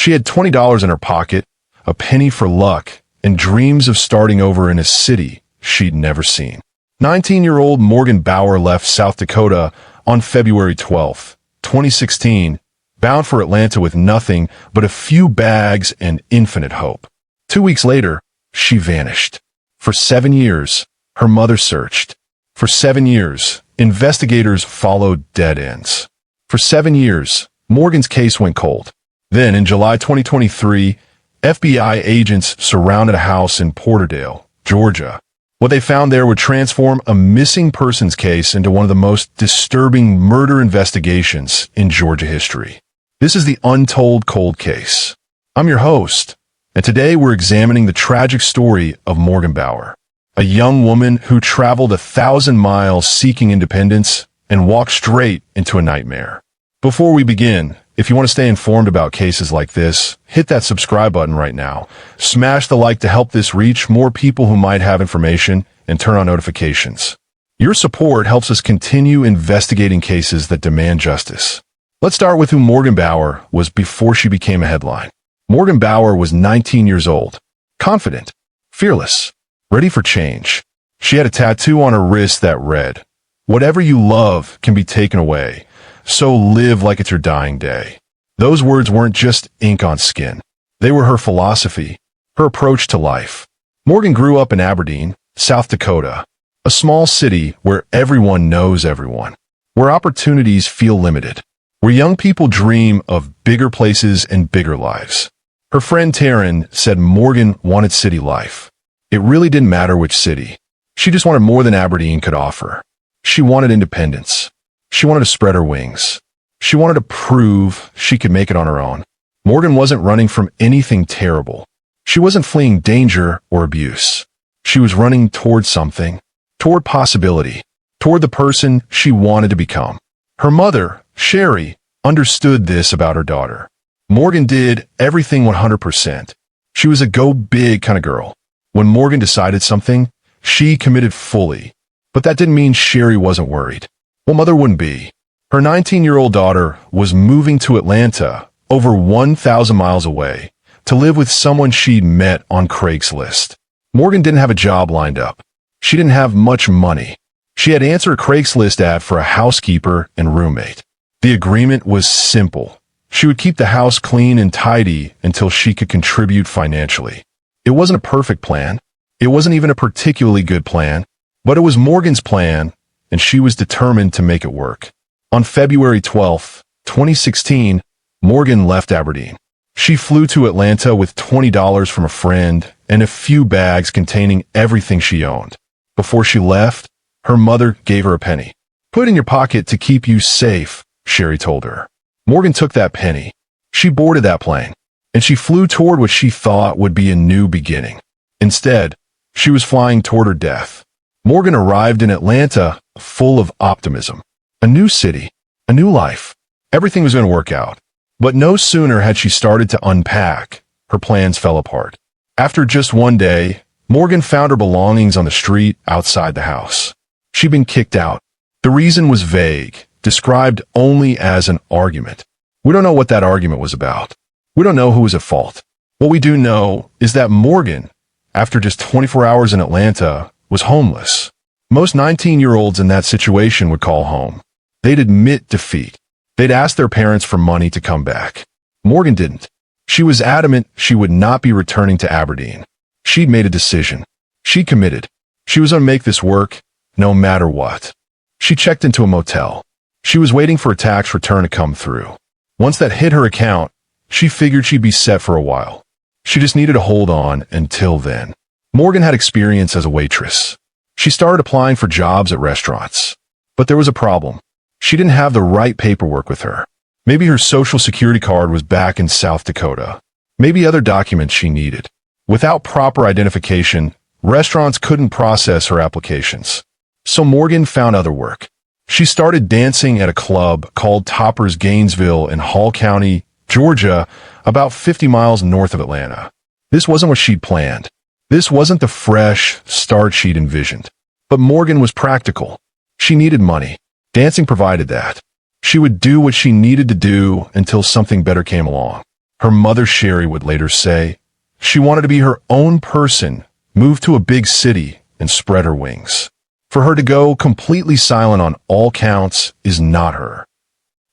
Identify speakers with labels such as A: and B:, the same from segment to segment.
A: She had $20 in her pocket, a penny for luck, and dreams of starting over in a city she'd never seen. 19-year-old Morgan Bauer left South Dakota on February 12, 2016, bound for Atlanta with nothing but a few bags and infinite hope. 2 weeks later, she vanished. For 7 years, her mother searched. For 7 years, investigators followed dead ends. For 7 years, Morgan's case went cold. Then, in July 2023, FBI agents surrounded a house in Porterdale, Georgia. What they found there would transform a missing persons case into one of the most disturbing murder investigations in Georgia history. This is the Untold Cold Case. I'm your host, and today we're examining the tragic story of Morgan Bauer, a young woman who traveled 1,000 miles seeking independence and walked straight into a nightmare. Before we begin, if you want to stay informed about cases like this, hit that subscribe button right now. Smash the like to help this reach more people who might have information, and turn on notifications. Your support helps us continue investigating cases that demand justice. Let's start with who Morgan Bauer was before she became a headline. Morgan Bauer was 19 years old, confident, fearless, ready for change. She had a tattoo on her wrist that read, "Whatever you love can be taken away, so live like it's your dying day." Those words weren't just ink on skin. They were her philosophy, her approach to life. Morgan grew up in Aberdeen, South Dakota, a small city where everyone knows everyone, where opportunities feel limited, where young people dream of bigger places and bigger lives. Her friend Taryn said Morgan wanted city life. It really didn't matter which city. She just wanted more than Aberdeen could offer. She wanted independence. She wanted to spread her wings. She wanted to prove she could make it on her own. Morgan wasn't running from anything terrible. She wasn't fleeing danger or abuse. She was running toward something, toward possibility, toward the person she wanted to become. Her mother, Sherry, understood this about her daughter. Morgan did everything 100%. She was a go-big kind of girl. When Morgan decided something, she committed fully. But that didn't mean Sherry wasn't worried. What mother wouldn't be? Her 19-year-old daughter was moving to Atlanta, over 1,000 miles away, to live with someone she'd met on Craigslist. Morgan didn't have a job lined up. She didn't have much money. She had answered a Craigslist ad for a housekeeper and roommate. The agreement was simple. She would keep the house clean and tidy until she could contribute financially. It wasn't a perfect plan. It wasn't even a particularly good plan, but it was Morgan's plan, and she was determined to make it work. On February 12, 2016, Morgan left Aberdeen. She flew to Atlanta with $20 from a friend and a few bags containing everything she owned. Before she left, her mother gave her a penny. "Put it in your pocket to keep you safe," Sherry told her. Morgan took that penny. She boarded that plane, and she flew toward what she thought would be a new beginning. Instead, she was flying toward her death. Morgan arrived in Atlanta full of optimism. A new city, a new life. Everything was going to work out. But no sooner had she started to unpack, her plans fell apart. After just one day, Morgan found her belongings on the street outside the house. She'd been kicked out. The reason was vague, described only as an argument. We don't know what that argument was about. We don't know who was at fault. What we do know is that Morgan, after just 24 hours in Atlanta, was homeless. Most 19-year-olds in that situation would call home. They'd admit defeat. They'd ask their parents for money to come back. Morgan didn't. She was adamant she would not be returning to Aberdeen. She'd made a decision. She committed. She was going to make this work, no matter what. She checked into a motel. She was waiting for a tax return to come through. Once that hit her account, she figured she'd be set for a while. She just needed to hold on until then. Morgan had experience as a waitress. She started applying for jobs at restaurants. But there was a problem. She didn't have the right paperwork with her. Maybe her social security card was back in South Dakota. Maybe other documents she needed. Without proper identification, restaurants couldn't process her applications. So Morgan found other work. She started dancing at a club called Topper's Gainesville in Hall County, Georgia, about 50 miles north of Atlanta. This wasn't what she'd planned. This wasn't the fresh start she'd envisioned. But Morgan was practical. She needed money. Dancing provided that. She would do what she needed to do until something better came along. Her mother, Sherry, would later say she wanted to be her own person, move to a big city, and spread her wings. For her to go completely silent on all counts is not her.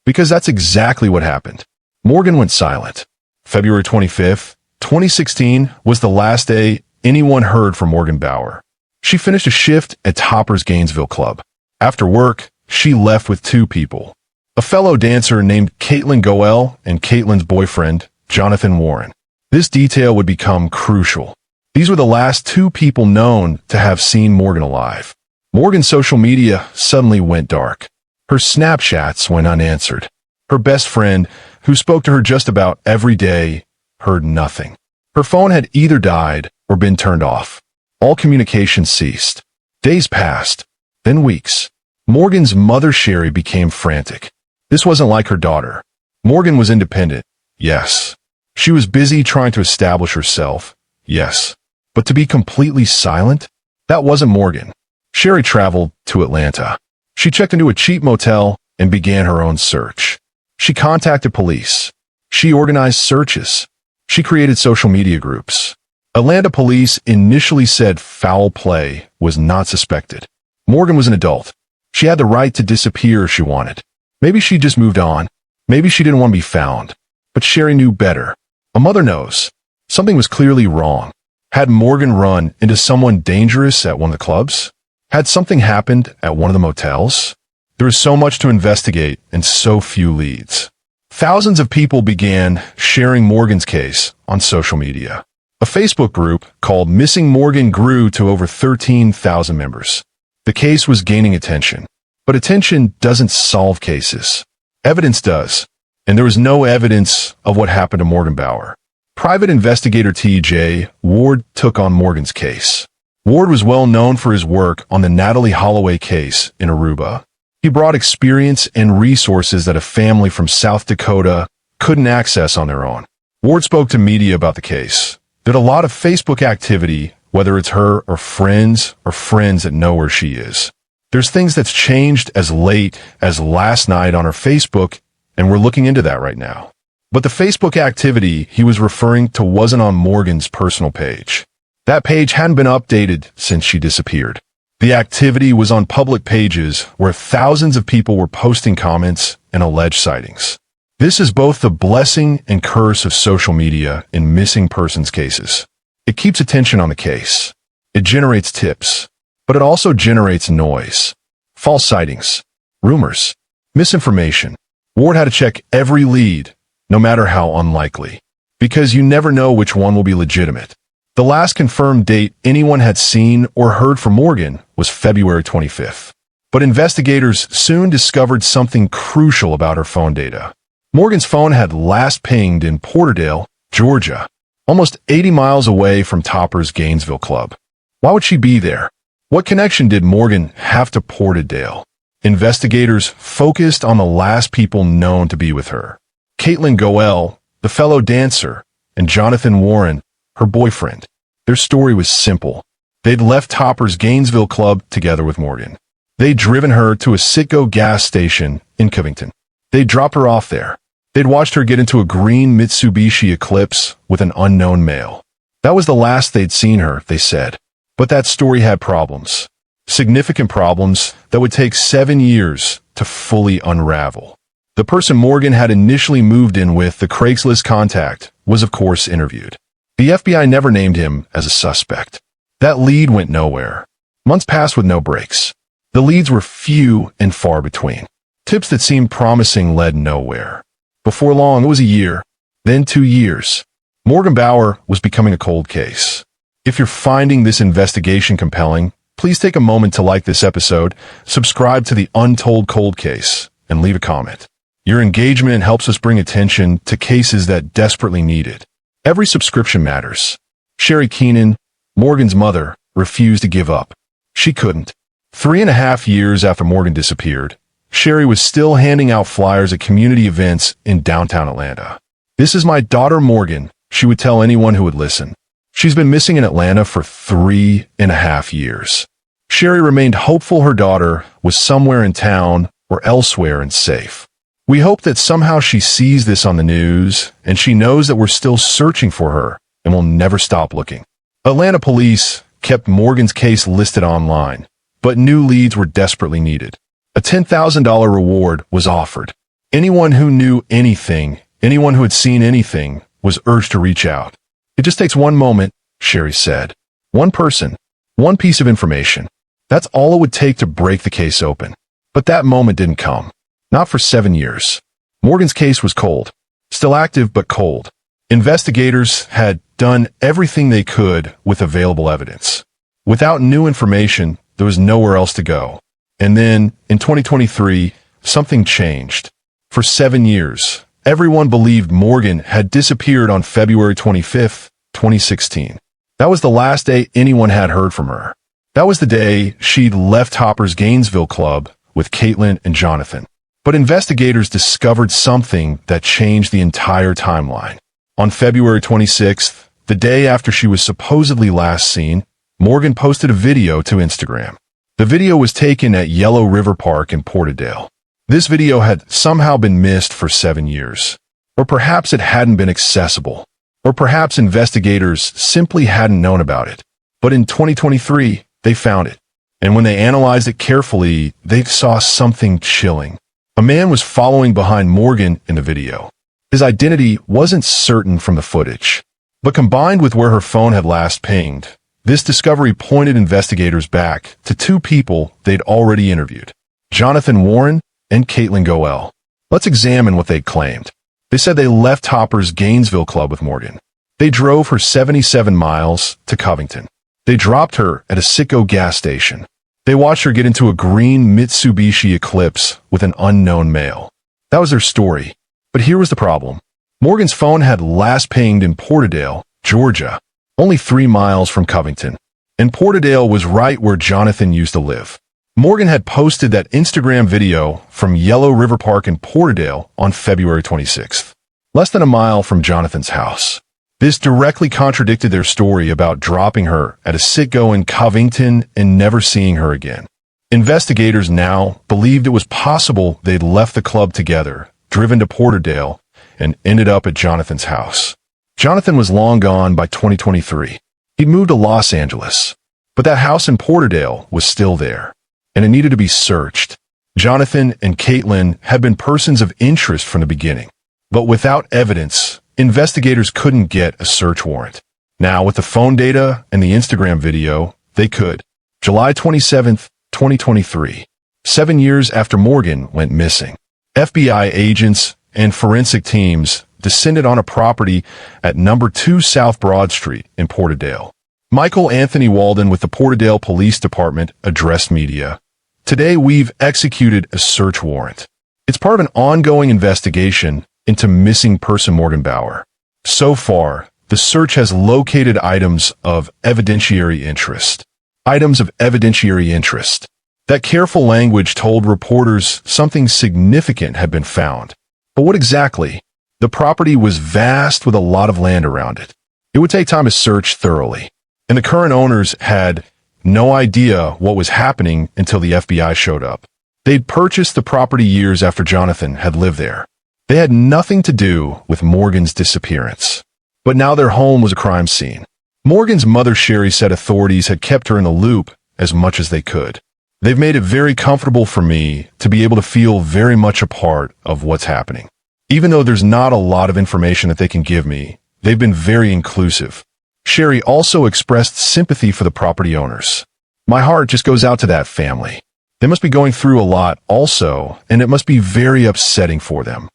A: Because that's exactly what happened. Morgan went silent. February 25th, 2016 was the last day anyone heard from Morgan Bauer. She finished a shift at Topper's Gainesville Club. After work, she left with two people. A fellow dancer named Caitlin Goel and Caitlin's boyfriend, Jonathan Warren. This detail would become crucial. These were the last two people known to have seen Morgan alive. Morgan's social media suddenly went dark. Her Snapchats went unanswered. Her best friend, who spoke to her just about every day, heard nothing. Her phone had either died or been turned off. All communication ceased. Days passed, then weeks. Morgan's mother, Sherry, became frantic. This wasn't like her daughter. Morgan was independent, yes. She was busy trying to establish herself, yes. But to be completely silent? That wasn't Morgan. Sherry traveled to Atlanta. She checked into a cheap motel and began her own search. She contacted police. She organized searches. She created social media groups. Atlanta police initially said foul play was not suspected. Morgan was an adult. She had the right to disappear if she wanted. Maybe she just moved on. Maybe she didn't want to be found. But Sherry knew better. A mother knows. Something was clearly wrong. Had Morgan run into someone dangerous at one of the clubs? Had something happened at one of the motels? There was so much to investigate and so few leads. Thousands of people began sharing Morgan's case on social media. A Facebook group called Missing Morgan grew to over 13,000 members. The case was gaining attention. But attention doesn't solve cases. Evidence does. And there was no evidence of what happened to Morgan Bauer. Private investigator T.J. Ward took on Morgan's case. Ward was well known for his work on the Natalie Holloway case in Aruba. He brought experience and resources that a family from South Dakota couldn't access on their own. Ward spoke to media about the case. There's a lot of Facebook activity, whether it's her or friends that know where she is. There's things that's changed as late as last night on her Facebook, and we're looking into that right now. But the Facebook activity he was referring to wasn't on Morgan's personal page. That page hadn't been updated since she disappeared. The activity was on public pages where thousands of people were posting comments and alleged sightings. This is both the blessing and curse of social media in missing persons cases. It keeps attention on the case. It generates tips. But it also generates noise. False sightings. Rumors. Misinformation. Ward had to check every lead, no matter how unlikely. Because you never know which one will be legitimate. The last confirmed date anyone had seen or heard from Morgan was February 25th. But investigators soon discovered something crucial about her phone data. Morgan's phone had last pinged in Porterdale, Georgia, almost 80 miles away from Topper's Gainesville Club. Why would she be there? What connection did Morgan have to Porterdale? Investigators focused on the last people known to be with her. Caitlin Goel, the fellow dancer, and Jonathan Warren, her boyfriend. Their story was simple. They'd left Topper's Gainesville Club together with Morgan. They'd driven her to a Citgo gas station in Covington. They'd dropped her off there. They'd watched her get into a green Mitsubishi Eclipse with an unknown male. That was the last they'd seen her, they said. But that story had problems. Significant problems that would take 7 years to fully unravel. The person Morgan had initially moved in with, the Craigslist contact, was of course interviewed. The FBI never named him as a suspect. That lead went nowhere. Months passed with no breaks. The leads were few and far between. Tips that seemed promising led nowhere. Before long, it was a year, then 2 years. Morgan Bauer was becoming a cold case. If you're finding this investigation compelling, please take a moment to like this episode, subscribe to the Untold Cold Case, and leave a comment. Your engagement helps us bring attention to cases that desperately need it. Every subscription matters. Sherry Keenan, Morgan's mother, refused to give up. She couldn't. 3.5 years after Morgan disappeared, Sherry was still handing out flyers at community events in downtown Atlanta. "This is my daughter Morgan," she would tell anyone who would listen. She's been missing in Atlanta for 3.5 years. Sherry remained hopeful her daughter was somewhere in town or elsewhere and safe. We hope that somehow she sees this on the news and she knows that we're still searching for her and will never stop looking. Atlanta police kept Morgan's case listed online, but new leads were desperately needed. A $10,000 reward was offered. Anyone who knew anything, anyone who had seen anything, was urged to reach out. It just takes one moment, Sherry said. One person, one piece of information. That's all it would take to break the case open. But that moment didn't come. Not for 7 years. Morgan's case was cold. Still active, but cold. Investigators had done everything they could with available evidence. Without new information, there was nowhere else to go. And then, in 2023, something changed. For 7 years, everyone believed Morgan had disappeared on February 25, 2016. That was the last day anyone had heard from her. That was the day she'd left Hopper's Gainesville club with Caitlin and Jonathan. But investigators discovered something that changed the entire timeline. On February 26th, the day after she was supposedly last seen, Morgan posted a video to Instagram. The video was taken at Yellow River Park in Porterdale. This video had somehow been missed for 7 years. Or perhaps it hadn't been accessible. Or perhaps investigators simply hadn't known about it. But in 2023, they found it. And when they analyzed it carefully, they saw something chilling. A man was following behind Morgan in the video. His identity wasn't certain from the footage. But combined with where her phone had last pinged, this discovery pointed investigators back to two people they'd already interviewed, Jonathan Warren and Caitlin Goel. Let's examine what they claimed. They said they left Hopper's Gainesville club with Morgan. They drove her 77 miles to Covington. They dropped her at a Citgo gas station. They watched her get into a green Mitsubishi Eclipse with an unknown male. That was their story. But here was the problem. Morgan's phone had last pinged in Porterdale, Georgia, only 3 miles from Covington. And Porterdale was right where Jonathan used to live. Morgan had posted that Instagram video from Yellow River Park in Porterdale on February 26th, less than a mile from Jonathan's house. This directly contradicted their story about dropping her at a Citgo in Covington and never seeing her again. Investigators now believed it was possible they'd left the club together, driven to Porterdale, and ended up at Jonathan's house. Jonathan was long gone by 2023. He'd moved to Los Angeles. But that house in Porterdale was still there, and it needed to be searched. Jonathan and Caitlin had been persons of interest from the beginning. But without evidence, investigators couldn't get a search warrant. Now, with the phone data and the Instagram video, they could. July 27, 2023, 7 years after Morgan went missing, FBI agents and forensic teams descended on a property at number 2 South Broad Street in Porterdale. Michael Anthony Walden with the Porterdale Police Department addressed media. Today, we've executed a search warrant. It's part of an ongoing investigation into missing person Morgan Bauer. So far, the search has located items of evidentiary interest. Items of evidentiary interest. That careful language told reporters something significant had been found. But what exactly? The property was vast with a lot of land around it. It would take time to search thoroughly. And the current owners had no idea what was happening until the FBI showed up. They'd purchased the property years after Jonathan had lived there. They had nothing to do with Morgan's disappearance. But now their home was a crime scene. Morgan's mother, Sherry, said authorities had kept her in the loop as much as they could. They've made it very comfortable for me to be able to feel very much a part of what's happening. Even though there's not a lot of information that they can give me, they've been very inclusive. Sherry also expressed sympathy for the property owners. My heart just goes out to that family. They must be going through a lot also, and it must be very upsetting for them.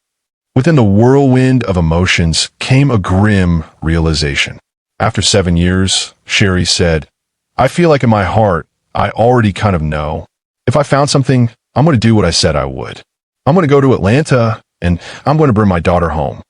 A: Within the whirlwind of emotions came a grim realization. After 7 years, Sherry said, I feel like in my heart, I already kind of know. If I found something, I'm going to do what I said I would. I'm going to go to Atlanta, and I'm going to bring my daughter home.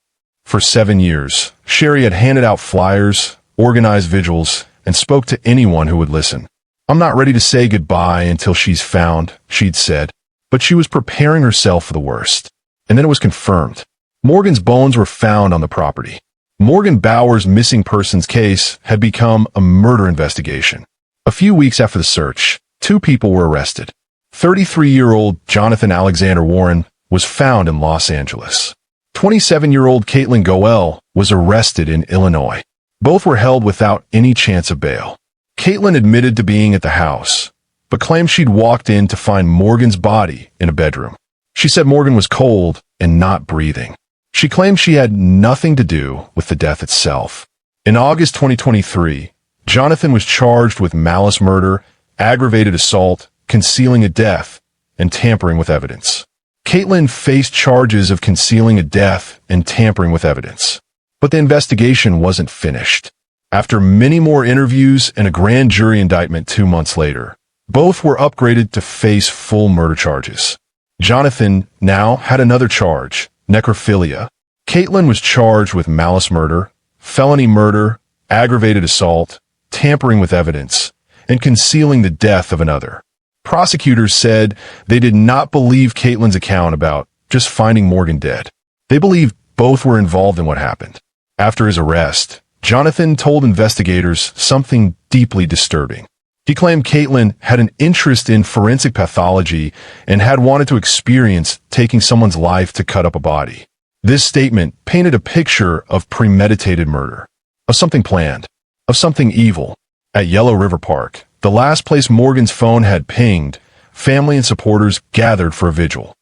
A: For 7 years, Sherry had handed out flyers, organized vigils, and spoke to anyone who would listen. I'm not ready to say goodbye until she's found, she'd said, but she was preparing herself for the worst. And then it was confirmed. Morgan's bones were found on the property. Morgan Bauer's missing persons case had become a murder investigation. A few weeks after the search, 2 people were arrested. 33-year-old Jonathan Alexander Warren, was found in Los Angeles. 27-year-old Caitlin Goel was arrested in Illinois. Both were held without any chance of bail. Caitlin admitted to being at the house, but claimed she'd walked in to find Morgan's body in a bedroom. She said Morgan was cold and not breathing. She claimed she had nothing to do with the death itself. In August 2023, Jonathan was charged with malice murder, aggravated assault, concealing a death, and tampering with evidence. Caitlin faced charges of concealing a death and tampering with evidence. But the investigation wasn't finished. After many more interviews and a grand jury indictment 2 months later, both were upgraded to face full murder charges. Jonathan now had another charge, necrophilia. Caitlin was charged with malice murder, felony murder, aggravated assault, tampering with evidence, and concealing the death of another. Prosecutors said they did not believe Caitlin's account about just finding Morgan dead. They believed both were involved in what happened. After his arrest, Jonathan told investigators something deeply disturbing. He claimed Caitlin had an interest in forensic pathology and had wanted to experience taking someone's life to cut up a body. This statement painted a picture of premeditated murder, of something planned, of something evil. At Yellow River Park, the last place Morgan's phone had pinged, family and supporters gathered for a vigil.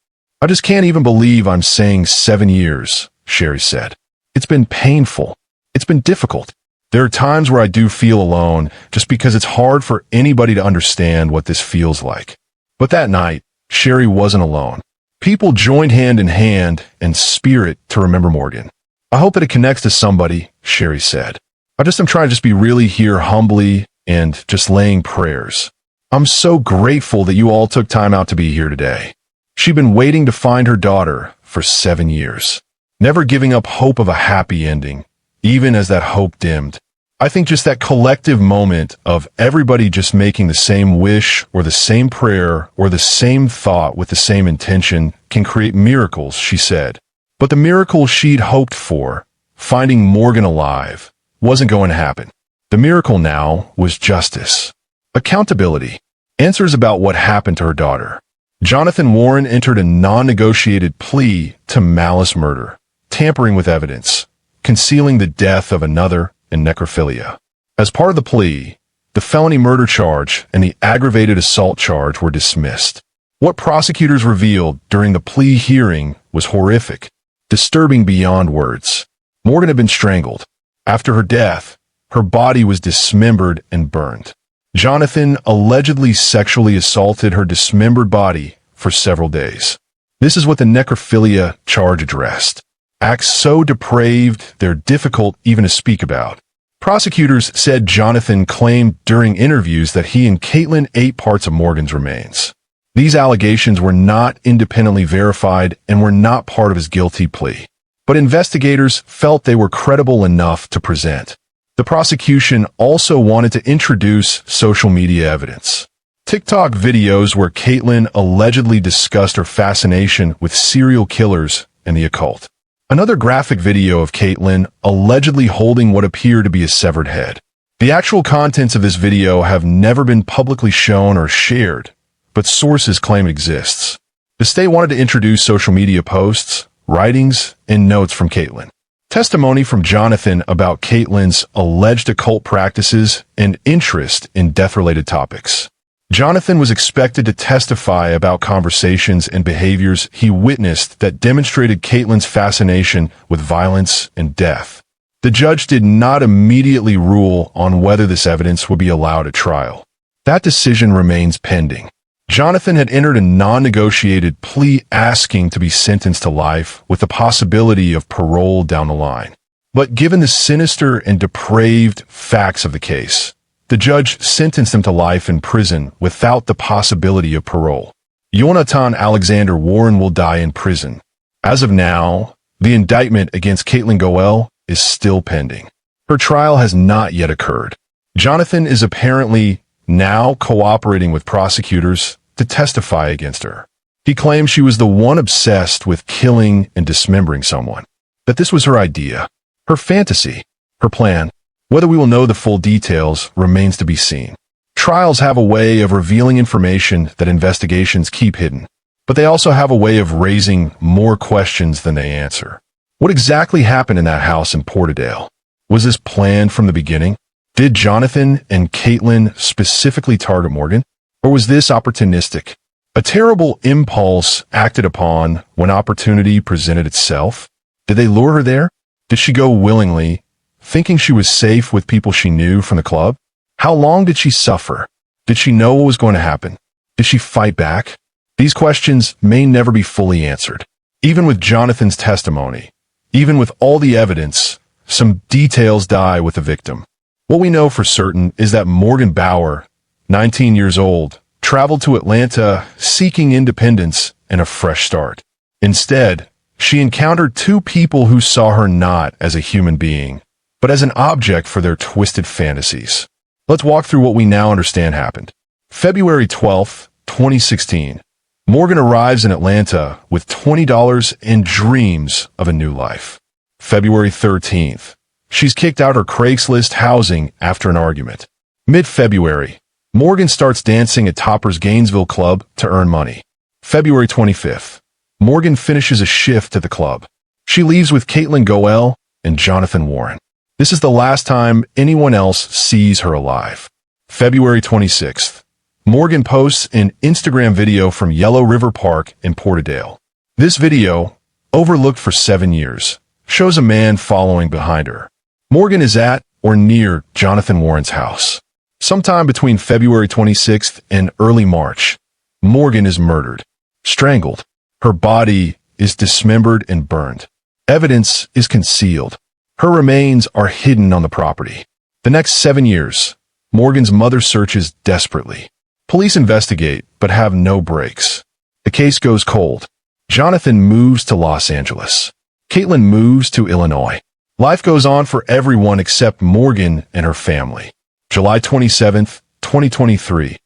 A: "I just can't even believe I'm saying 7 years," Sherry said. "It's been painful. It's been difficult. There are times where I do feel alone just because it's hard for anybody to understand what this feels like." But that night, Sherry wasn't alone. People joined hand in hand and spirit to remember Morgan. "I hope that it connects to somebody," Sherry said. "I'm trying to just be really here humbly and just laying prayers. I'm so grateful that you all took time out to be here today." She'd been waiting to find her daughter for 7 years, never giving up hope of a happy ending, even as that hope dimmed. I think just that collective moment of everybody just making the same wish or the same prayer or the same thought with the same intention can create miracles, she said. But the miracle she'd hoped for, finding Morgan alive, wasn't going to happen. The miracle now was justice, accountability, answers about what happened to her daughter. Jonathan Warren entered a non-negotiated plea to malice murder, tampering with evidence, concealing the death of another, and necrophilia. As part of the plea, the felony murder charge and the aggravated assault charge were dismissed. What prosecutors revealed during the plea hearing was horrific, disturbing beyond words. Morgan had been strangled. After her death, her body was dismembered and burned. Jonathan allegedly sexually assaulted her dismembered body for several days. This is what the necrophilia charge addressed. Acts so depraved they're difficult even to speak about. Prosecutors said Jonathan claimed during interviews that he and Caitlin ate parts of Morgan's remains. These allegations were not independently verified and were not part of his guilty plea. But investigators felt they were credible enough to present. The prosecution also wanted to introduce social media evidence. TikTok videos where Caitlin allegedly discussed her fascination with serial killers and the occult. Another graphic video of Caitlin allegedly holding what appeared to be a severed head. The actual contents of this video have never been publicly shown or shared, but sources claim it exists. The state wanted to introduce social media posts, writings, and notes from Caitlin. Testimony from Jonathan about Caitlin's alleged occult practices and interest in death-related topics. Jonathan was expected to testify about conversations and behaviors he witnessed that demonstrated Caitlin's fascination with violence and death. The judge did not immediately rule on whether this evidence would be allowed at trial. That decision remains pending. Jonathan had entered a non-negotiated plea asking to be sentenced to life with the possibility of parole down the line. But given the sinister and depraved facts of the case, the judge sentenced him to life in prison without the possibility of parole. Jonathan Alexander Warren will die in prison. As of now, the indictment against Caitlin Goel is still pending. Her trial has not yet occurred. Jonathan is apparently now cooperating with prosecutors to testify against her. He claims she was the one obsessed with killing and dismembering someone, that this was her idea, her fantasy, her plan. Whether we will know the full details remains to be seen. Trials have a way of revealing information that investigations keep hidden. but they also have a way of raising more questions than they answer. What exactly happened in that house in Porterdale? Was this planned from the beginning? Did Jonathan and Caitlin specifically target Morgan? Or was this opportunistic? A terrible impulse acted upon when opportunity presented itself? Did they lure her there? Did she go willingly, thinking she was safe with people she knew from the club? How long did she suffer? Did she know what was going to happen? Did she fight back? These questions may never be fully answered. Even with Jonathan's testimony, even with all the evidence, some details die with the victim. What we know for certain is that Morgan Bauer, 19 years old, traveled to Atlanta seeking independence and a fresh start. Instead, she encountered two people who saw her not as a human being, but as an object for their twisted fantasies. Let's walk through what we now understand happened. February 12, 2016. Morgan arrives in Atlanta with $20 and dreams of a new life. February 13th. She's kicked out her Craigslist housing after an argument. Mid-February, Morgan starts dancing at Topper's Gainesville club to earn money. February 25th. Morgan finishes a shift at the club. She leaves with Caitlin Goel and Jonathan Warren. This is the last time anyone else sees her alive. February 26th. Morgan posts an Instagram video from Yellow River Park in Porterdale. This video, overlooked for 7 years, shows a man following behind her. Morgan is at or near Jonathan Warren's house. Sometime between February 26th and early March, Morgan is murdered, strangled. Her body is dismembered and burned. Evidence is concealed. Her remains are hidden on the property. The next 7 years, Morgan's mother searches desperately. Police investigate, but have no breaks. The case goes cold. Jonathan moves to Los Angeles. Caitlin moves to Illinois. Life goes on for everyone except Morgan and her family. July 27th, 2023.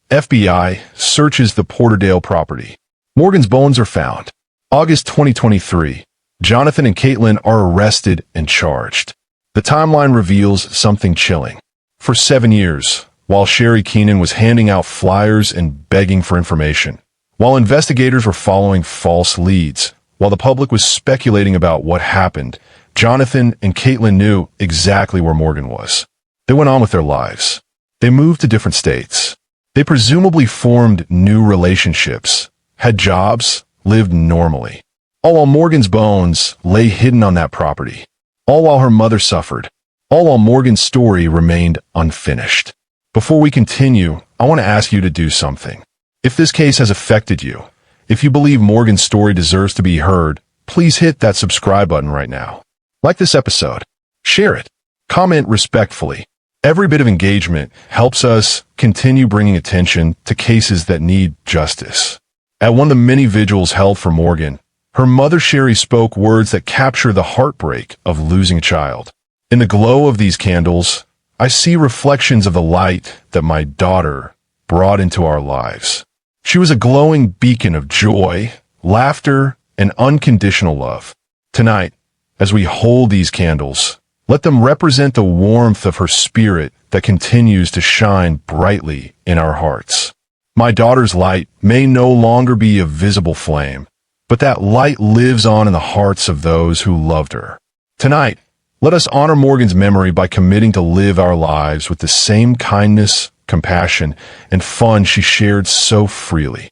A: FBI searches the Porterdale property. Morgan's bones are found. August 2023. Jonathan and Caitlin are arrested and charged. The timeline reveals something chilling. For 7 years, while Sherry Keenan was handing out flyers and begging for information, while investigators were following false leads, while the public was speculating about what happened, Jonathan and Caitlin knew exactly where Morgan was. They went on with their lives. They moved to different states. They presumably formed new relationships, had jobs, lived normally. All while Morgan's bones lay hidden on that property. All while her mother suffered. All while Morgan's story remained unfinished. Before we continue, I want to ask you to do something. If this case has affected you, if you believe Morgan's story deserves to be heard, please hit that subscribe button right now. Like this episode. Share it. Comment respectfully. Every bit of engagement helps us continue bringing attention to cases that need justice. At one of the many vigils held for Morgan, her mother Sherry spoke words that capture the heartbreak of losing a child. In the glow of these candles, I see reflections of the light that my daughter brought into our lives. She was a glowing beacon of joy, laughter, and unconditional love. Tonight, as we hold these candles, let them represent the warmth of her spirit that continues to shine brightly in our hearts. My daughter's light may no longer be a visible flame, but that light lives on in the hearts of those who loved her. Tonight, let us honor Morgan's memory by committing to live our lives with the same kindness, compassion, and fun she shared so freely.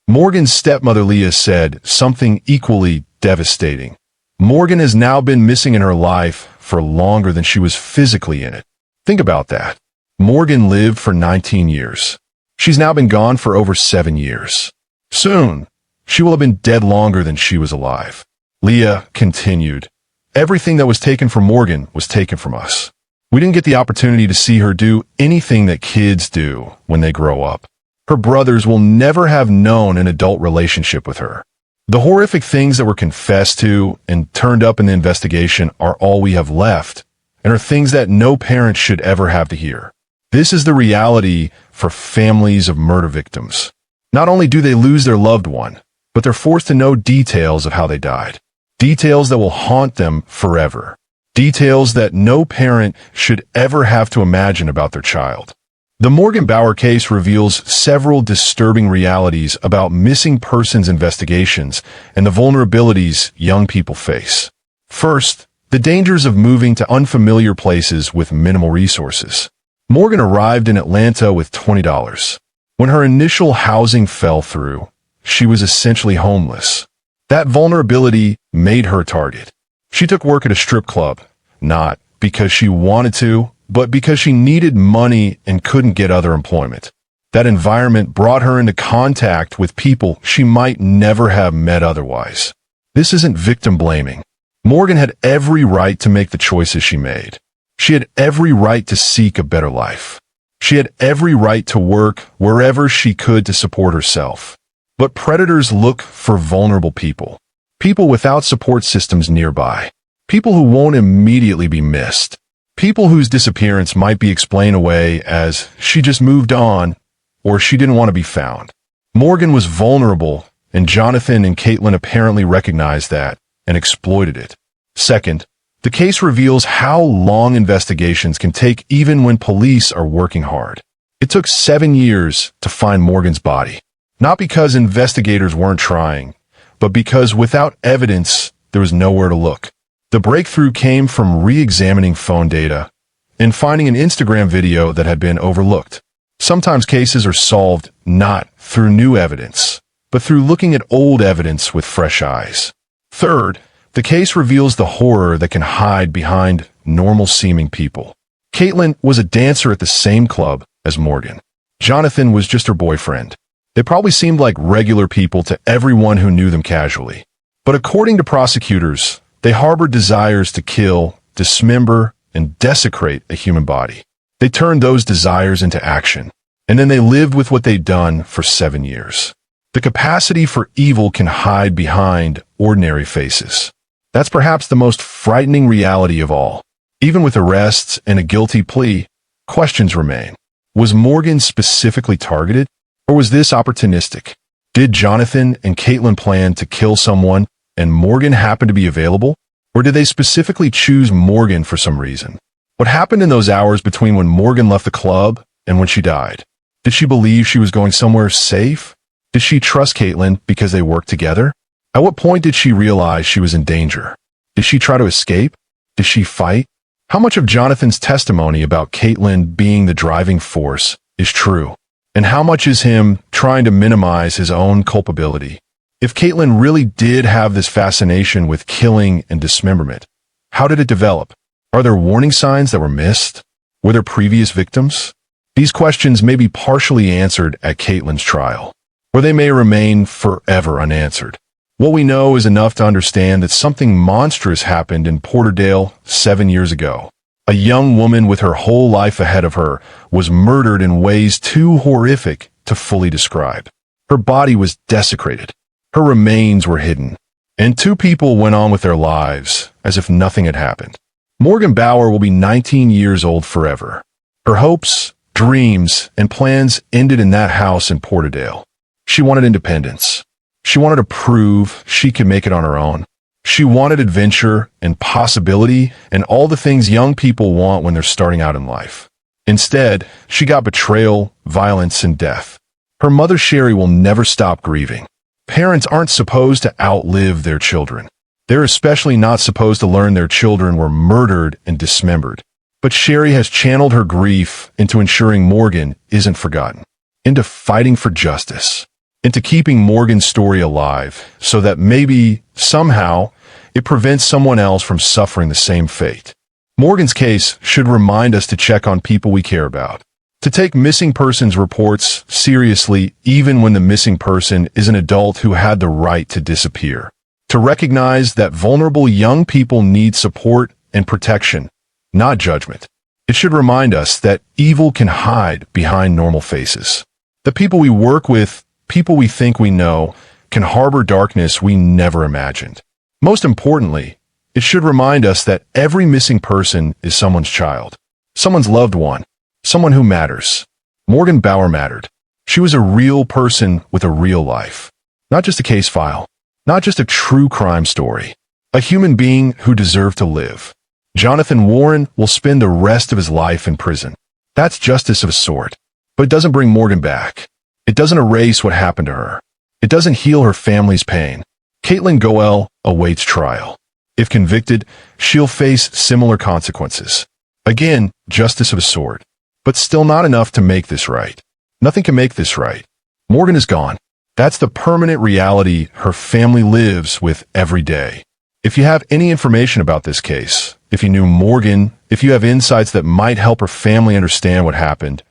A: Morgan's stepmother Leah said something equally devastating. Morgan has now been missing in her life for longer than she was physically in it. Think about that. Morgan lived for 19 years. She's now been gone for over 7 years. Soon, she will have been dead longer than she was alive. Leah continued, "Everything that was taken from Morgan was taken from us. We didn't get the opportunity to see her do anything that kids do when they grow up. Her brothers will never have known an adult relationship with her. The horrific things that were confessed to and turned up in the investigation are all we have left, and are things that no parent should ever have to hear. This is the reality for families of murder victims. Not only do they lose their loved one, but they're forced to know details of how they died. Details that will haunt them forever. Details that no parent should ever have to imagine about their child. The Morgan Bauer case reveals several disturbing realities about missing persons investigations and the vulnerabilities young people face. First, the dangers of moving to unfamiliar places with minimal resources. Morgan arrived in Atlanta with $20. When her initial housing fell through, she was essentially homeless. That vulnerability made her a target. She took work at a strip club, not because she wanted to, but because she needed money and couldn't get other employment. That environment brought her into contact with people she might never have met otherwise. This isn't victim blaming. Morgan had every right to make the choices she made. She had every right to seek a better life. She had every right to work wherever she could to support herself. But predators look for vulnerable people. People without support systems nearby. People who won't immediately be missed. People whose disappearance might be explained away as she just moved on or she didn't want to be found. Morgan was vulnerable, and Jonathan and Caitlin apparently recognized that and exploited it. Second, the case reveals how long investigations can take even when police are working hard. It took 7 years to find Morgan's body. Not because investigators weren't trying, but because without evidence, there was nowhere to look. The breakthrough came from re-examining phone data and finding an Instagram video that had been overlooked. Sometimes cases are solved not through new evidence, but through looking at old evidence with fresh eyes. Third, the case reveals the horror that can hide behind normal-seeming people. Caitlin was a dancer at the same club as Morgan. Jonathan was just her boyfriend. They probably seemed like regular people to everyone who knew them casually. But according to prosecutors, they harbored desires to kill, dismember, and desecrate a human body. They turned those desires into action, and then they lived with what they'd done for 7 years. The capacity for evil can hide behind ordinary faces. That's perhaps the most frightening reality of all. Even with arrests and a guilty plea, questions remain. Was Morgan specifically targeted, or was this opportunistic? Did Jonathan and Caitlin plan to kill someone and Morgan happened to be available? Or did they specifically choose Morgan for some reason? What happened in those hours between when Morgan left the club and when she died? Did she believe she was going somewhere safe? Did she trust Caitlin because they worked together? At what point did she realize she was in danger? Did she try to escape? Did she fight? How much of Jonathan's testimony about Caitlin being the driving force is true? And how much is him trying to minimize his own culpability? If Caitlin really did have this fascination with killing and dismemberment, how did it develop? Are there warning signs that were missed? Were there previous victims? These questions may be partially answered at Caitlin's trial, or they may remain forever unanswered. What we know is enough to understand that something monstrous happened in Porterdale 7 years ago. A young woman with her whole life ahead of her was murdered in ways too horrific to fully describe. Her body was desecrated. Her remains were hidden, and 2 people went on with their lives as if nothing had happened. Morgan Bauer will be 19 years old forever. Her hopes, dreams, and plans ended in that house in Porterdale. She wanted independence. She wanted to prove she could make it on her own. She wanted adventure and possibility and all the things young people want when they're starting out in life. Instead, she got betrayal, violence, and death. Her mother Sherry will never stop grieving. Parents aren't supposed to outlive their children. They're especially not supposed to learn their children were murdered and dismembered. But Sherry has channeled her grief into ensuring Morgan isn't forgotten, into fighting for justice, into keeping Morgan's story alive so that maybe, somehow, it prevents someone else from suffering the same fate. Morgan's case should remind us to check on people we care about, to take missing persons reports seriously even when the missing person is an adult who had the right to disappear, to recognize that vulnerable young people need support and protection, not judgment. It should remind us that evil can hide behind normal faces. The people we work with, people we think we know, can harbor darkness we never imagined. Most importantly, it should remind us that every missing person is someone's child, someone's loved one, someone who matters. Morgan Bauer mattered. She was a real person with a real life. Not just a case file. Not just a true crime story. A human being who deserved to live. Jonathan Warren will spend the rest of his life in prison. That's justice of a sort. But it doesn't bring Morgan back. It doesn't erase what happened to her. It doesn't heal her family's pain. Caitlin Goel awaits trial. If convicted, she'll face similar consequences. Again, justice of a sort. But still not enough to make this right. Nothing can make this right. Morgan is gone. That's the permanent reality her family lives with every day. If you have any information about this case, if you knew Morgan, if you have insights that might help her family understand what happened,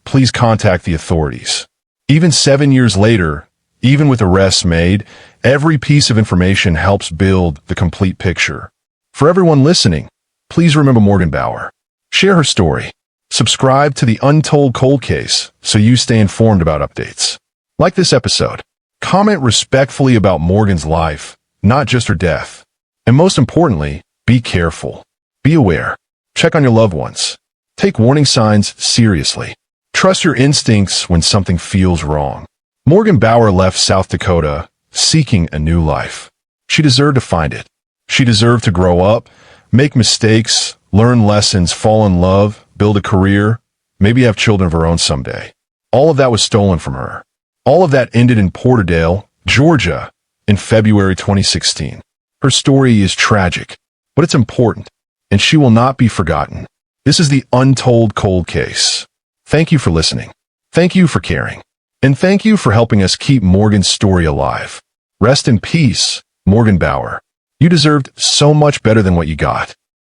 A: please contact the authorities. Even 7 years later, even with arrests made, every piece of information helps build the complete picture. For everyone listening, please remember Morgan Bauer. Share her story. Subscribe to the Untold Cold Case so you stay informed about updates. Like this episode. Comment respectfully about Morgan's life, not just her death. And most importantly, be careful. Be aware. Check on your loved ones. Take warning signs seriously. Trust your instincts when something feels wrong. Morgan Bauer left South Dakota seeking a new life. She deserved to find it. She deserved to grow up, make mistakes, learn lessons, fall in love, build a career, maybe have children of her own someday. All of that was stolen from her. All of that ended in Porterdale, Georgia, in February 2016. Her story is tragic, but it's important, and she will not be forgotten. This is the Untold Cold Case. Thank you for listening. Thank you for caring. And thank you for helping us keep Morgan's story alive. Rest in peace, Morgan Bauer. You deserved so much better than what you got.